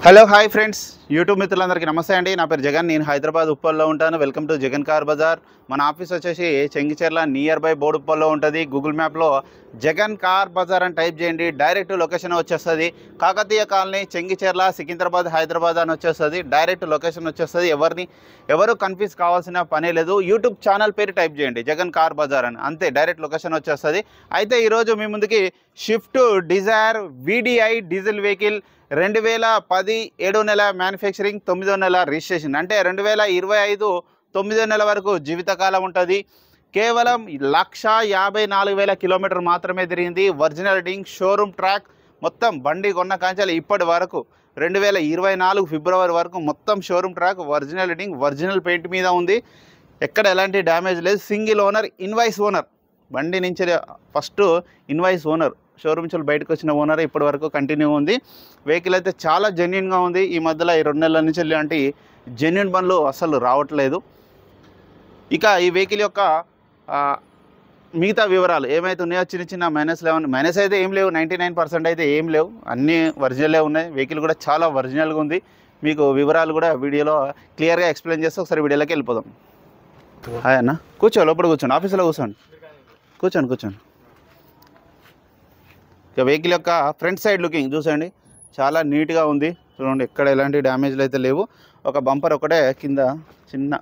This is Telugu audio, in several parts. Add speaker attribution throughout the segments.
Speaker 1: హలో హాయ్ ఫ్రెండ్స్ యూట్యూబ్ మిత్రులందరికీ నమస్తే అండి. నా పేరు జగన్. నేను హైదరాబాద్ ఉప్పల్లో ఉంటాను. Welcome to Jagan car Bazaar. మన ఆఫీస్ వచ్చేసి చెంగిచెర్ల నియర్ బై బోడుప్పల్లో ఉంటుంది. గూగుల్ మ్యాప్లో జగన్ కార్ బజార్ అని టైప్ చేయండి, డైరెక్ట్ లొకేషన్ వచ్చేస్తుంది. కాకతీయ కాలనీ, చెంగిచెర్ల, సికింద్రాబాద్, హైదరాబాద్ అని వచ్చేస్తుంది. డైరెక్ట్ లొకేషన్ వచ్చేస్తుంది. ఎవరు కన్ఫ్యూజ్ కావాల్సిన పనే లేదు. యూట్యూబ్ ఛానల్ పేరు టైప్ చేయండి జగన్ కార్ బజార్ అని, అంతే డైరెక్ట్ లొకేషన్ వచ్చేస్తుంది. అయితే ఈరోజు మీ ముందుకి Swift Dzire VDI diesel vehicle 2010 7వ నెల మ్యానుఫ్యాక్చరింగ్, 9వ నెల రిజిస్ట్రేషన్, అంటే 2025 9వ నెల వరకు జీవితకాలం ఉంటుంది. కేవలం 1,54,000 కిలోమీటర్ మాత్రమే తిరిగింది. ఒరిజినల్ డింగ్, షోరూమ్ ట్రాక్, మొత్తం బండి కొన్న కాంచాలి ఇప్పటి వరకు 2024 ఫిబ్రవరి వరకు మొత్తం షోరూమ్ ట్రాక్, ఒరిజినల్ డింగ్, ఒరిజినల్ పెయింట్ మీద ఉంది. ఎక్కడ ఎలాంటి డ్యామేజ్ లేదు. Single owner, invoice owner. బండి నుంచి ఫస్ట్ ఇన్వాయిస్ ఓనర్, షోరూమ్ నుంచి బయటకు వచ్చిన ఓనర్ ఇప్పటి వరకు కంటిన్యూ ఉంది. వెహికల్ అయితే చాలా జెన్యున్గా ఉంది. ఈ మధ్యలో ఈ 2 నెలల నుంచి ఇలాంటి జెన్యున్ బండ్లు అసలు రావట్లేదు. ఇక ఈ వెహికల్ యొక్క మిగతా వివరాలు ఏమైతే ఉన్నాయో, చిన్న చిన్న మైనస్ అయితే ఏం లేవు, 99% అయితే ఏం లేవు, అన్నీ ఒరిజినలే ఉన్నాయి. వెహికల్ కూడా చాలా ఒరిజినల్గా ఉంది. మీకు వివరాలు కూడా వీడియోలో క్లియర్గా ఎక్స్ప్లెయిన్ చేస్తే ఒకసారి వీడియోలోకి వెళ్ళిపోదాం. హాయ్ అన్న, కూర్చో, లోపల కూర్చోండి, ఆఫీస్లో కూర్చోండి. ఇక వెహికల్ యొక్క ఫ్రంట్ సైడ్ లుకింగ్ చూసండి, చాలా నీట్గా ఉంది. చూడండి, ఎక్కడ ఎలాంటి డ్యామేజ్లు అయితే లేవు. ఒక బంపర్ ఒకటే కింద చిన్న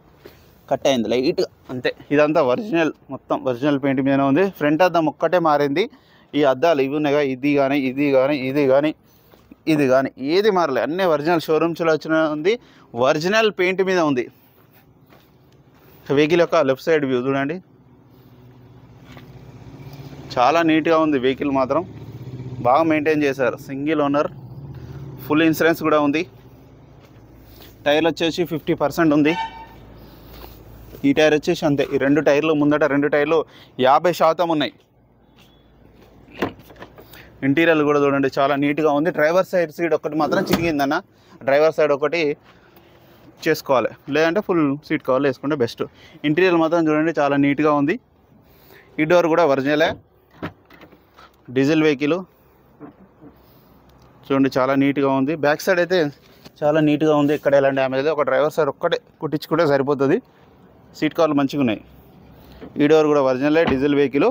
Speaker 1: కట్ అయింది లైట్గా, అంతే. ఇదంతా ఒరిజినల్, మొత్తం ఒరిజినల్ పెయింట్ మీద ఉంది. ఫ్రంట్ అద్దం ఒక్కటే మారింది. ఈ అద్దాలు ఇవి ఉన్నాయిగా, ఇది కానీ ఏది మారలే, అన్నీ ఒరిజినల్ షోరూమ్స్లో వచ్చిన ఉంది. ఒరిజినల్ పెయింట్ మీద ఉంది. వెహికల్ యొక్క లెఫ్ట్ సైడ్ వ్యూ చూడండి, చాలా నీట్గా ఉంది. వెహికల్ మాత్రం బాగా మెయింటైన్ చేశారు. సింగిల్ ఓనర్, ఫుల్ ఇన్సూరెన్స్ కూడా ఉంది. టైర్లు వచ్చేసి 50% ఉంది. ఈ టైర్ వచ్చేసి అంతే. ఈ 2 టైర్లు ముందట 2 టైర్లు 50% ఉన్నాయి. ఇంటీరియర్ కూడా చూడండి, చాలా నీట్గా ఉంది. డ్రైవర్ సైడ్ సీట్ ఒకటి మాత్రం చిరిగిందన్న, డ్రైవర్ సైడ్ ఒకటి చేసుకోవాలి, లేదంటే ఫుల్ సీట్ కవర్లు వేసుకుంటే బెస్ట్. ఇంటీరియర్ మాత్రం చూడండి, చాలా నీట్గా ఉంది. ఈ డోర్ కూడా ఒరిజినలే, డీజిల్ వెహికల్ చూడండి, చాలా నీట్గా ఉంది. బ్యాక్ సైడ్ అయితే చాలా నీట్గా ఉంది, ఎక్కడ ఎలాంటి డ్యామేజ్ లేదు. ఒక డ్రైవర్ సైడ్ ఒక్కటే కుట్టించుకుంటే సరిపోతుంది. సీట్ కవర్లు మంచిగా ఉన్నాయి. ఈ డోర్ కూడా ఒరిజినలే, diesel vehicle.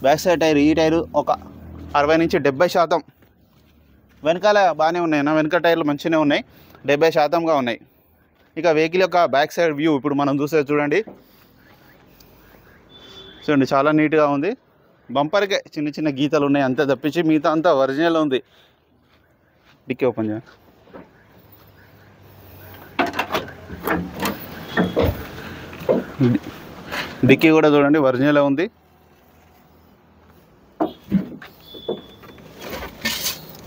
Speaker 1: Back side tyre, ఈ టైరు ఒక 60 నుంచి 70%. వెనకాల బాగానే ఉన్నాయి అన్న, వెనక టైర్లు మంచిగానే ఉన్నాయి, 70%గా ఉన్నాయి. ఇక వెహికల్ యొక్క బ్యాక్ సైడ్ వ్యూ ఇప్పుడు మనం చూసేది చూడండి, చాలా నీట్గా ఉంది. బంపర్కే చిన్న చిన్న గీతలు ఉన్నాయి, అంతే తప్పించి మిగతా అంతా ఒరిజినల్ ఉంది. డిక్కీ ఓపెన్ చేయండి. డిక్కీ కూడా చూడండి, ఒరిజినల్ ఉంది.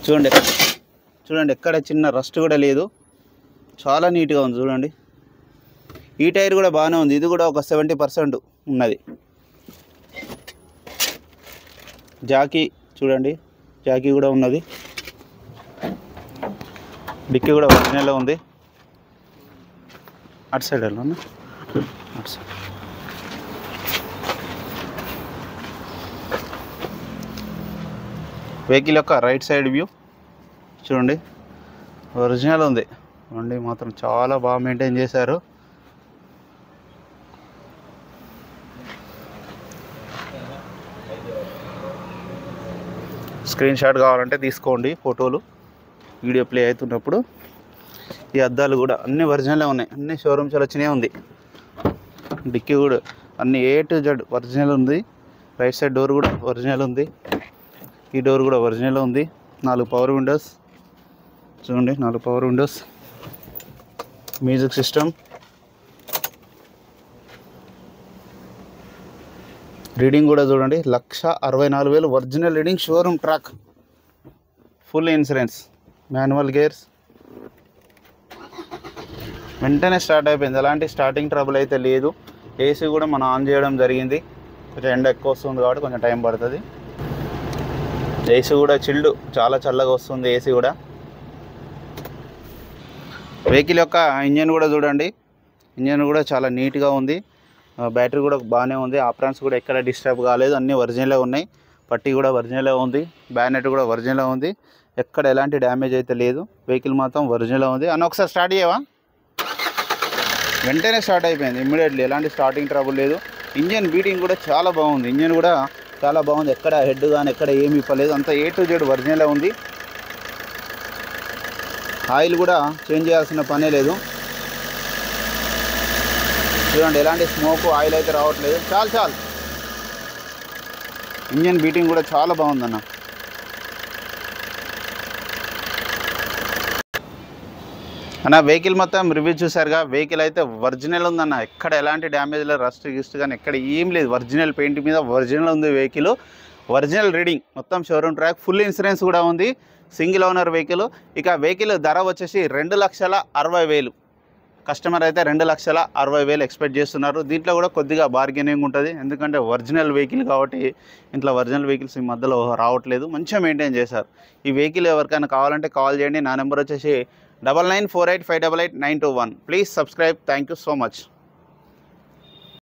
Speaker 1: చూడండి ఎక్కడ చిన్న రస్ట్ కూడా లేదు, చాలా నీట్గా ఉంది. చూడండి, ఈ టైర్ కూడా బాగానే ఉంది. ఇది కూడా ఒక 70% ఉన్నది. జాకీ చూడండి, జాకీ కూడా ఉన్నది. డిక్కీ కూడా ఒరిజినల్ ఉంది. అటు సైడ్ వెళ్ళాను, అటు సైడ్. వెహికల్ యొక్క రైట్ సైడ్ వ్యూ చూడండి, ఒరిజినల్ ఉంది. బండి మాత్రం చాలా బాగా మెయింటైన్ చేశారు. స్క్రీన్ షాట్ కావాలంటే తీసుకోండి, ఫోటోలు వీడియో ప్లే అవుతున్నప్పుడు. ఈ అద్దాలు కూడా అన్నీ ఒరిజినలే ఉన్నాయి, అన్నీ షోరూమ్స్లో వచ్చినాయి ఉంది. డిక్కీ కూడా అన్ని A to Z ఒరిజినల్ ఉంది. రైట్ సైడ్ డోర్ కూడా ఒరిజినల్ ఉంది. ఈ డోర్ కూడా ఒరిజినల్ ఉంది. 4 పవర్ విండోస్ చూడండి, 4 power Windows. Music system, reading కూడా చూడండి, 1,64,000 original reading, showroom track, full insurance, manual gears. వెంటనే స్టార్ట్ అయిపోయింది, ఎలాంటి స్టార్టింగ్ ట్రబుల్ అయితే లేదు. ఏసీ కూడా మనం ఆన్ చేయడం జరిగింది. కొంచెం ఎండ ఎక్కువ వస్తుంది కాబట్టి కొంచెం టైం పడుతుంది. ఏసీ కూడా చిల్డ్, చాలా చల్లగా వస్తుంది ఏసీ కూడా. వెహికల్ యొక్క ఇంజన్ కూడా చూడండి, ఇంజన్ కూడా చాలా నీట్గా ఉంది. బ్యాటరీ కూడా బాగానే ఉంది. ఆప్రాన్స్ కూడా ఎక్కడ డిస్టర్బ్ కాలేదు, అన్నీ ఒరిజినలే ఉన్నాయి. పట్టీ కూడా ఒరిజినలే ఉంది. బ్యానెట్ కూడా ఒరిజినలే ఉంది. ఎక్కడ ఎలాంటి డ్యామేజ్ అయితే లేదు. వెహికల్ మాత్రం ఒరిజినల్ ఉంది. అన్న ఒకసారి స్టార్ట్ చేయవా? వెంటనే స్టార్ట్ అయిపోయింది ఇమ్మీడియట్లీ. ఎలాంటి స్టార్టింగ్ ట్రబుల్ లేదు. ఇంజన్ బీటింగ్ కూడా చాలా బాగుంది. ఇంజన్ కూడా చాలా బాగుంది. ఎక్కడ హెడ్ కానీ ఎక్కడ ఏమి ఇప్పలేదు. అంతా A to Z ఒరిజినల్ ఉంది. ఆయిల్ కూడా చేంజ్ చేయాల్సిన పనే లేదు. చూడండి ఎలాంటి స్మోక్ ఆయిల్ అయితే రావట్లేదు. చాలు ఇంజన్ బీటింగ్ కూడా చాలా బాగుందన్న. అన్న వెహికల్ మొత్తం రివ్యూ చూసారుగా. వెహికల్ అయితే ఒరిజినల్ ఉందన్న. ఎక్కడ ఎలాంటి డ్యామేజ్ లేదు. రస్ట్ గిస్ట్ కానీ ఎక్కడ ఏం లేదు. ఒరిజినల్ పెయింట్ మీద ఒరిజినల్ ఉంది వెహికల్. ఒరిజినల్ రీడింగ్ మొత్తం షోరూమ్ ట్రాక్. ఫుల్ ఇన్సూరెన్స్ కూడా ఉంది. Single owner vehicle. ఇక వెహికల్ ధర వచ్చేసి 2,60,000. కస్టమర్ అయితే 2,60,000 ఎక్స్పెక్ట్ చేస్తున్నారు. దీంట్లో కూడా కొద్దిగా బార్గెనింగ్ ఉంటుంది. ఎందుకంటే ఒరిజినల్ వెహికల్ కాబట్టి ఇంట్లో ఒరిజినల్ వెహికల్స్ ఈ మధ్యలో రావట్లేదు. మంచిగా మెయింటైన్ చేశారు. ఈ వెహికల్ ఎవరికైనా కావాలంటే కాల్ చేయండి. నా నెంబర్ వచ్చేసి 9948588921. Please subscribe. Thank you so much.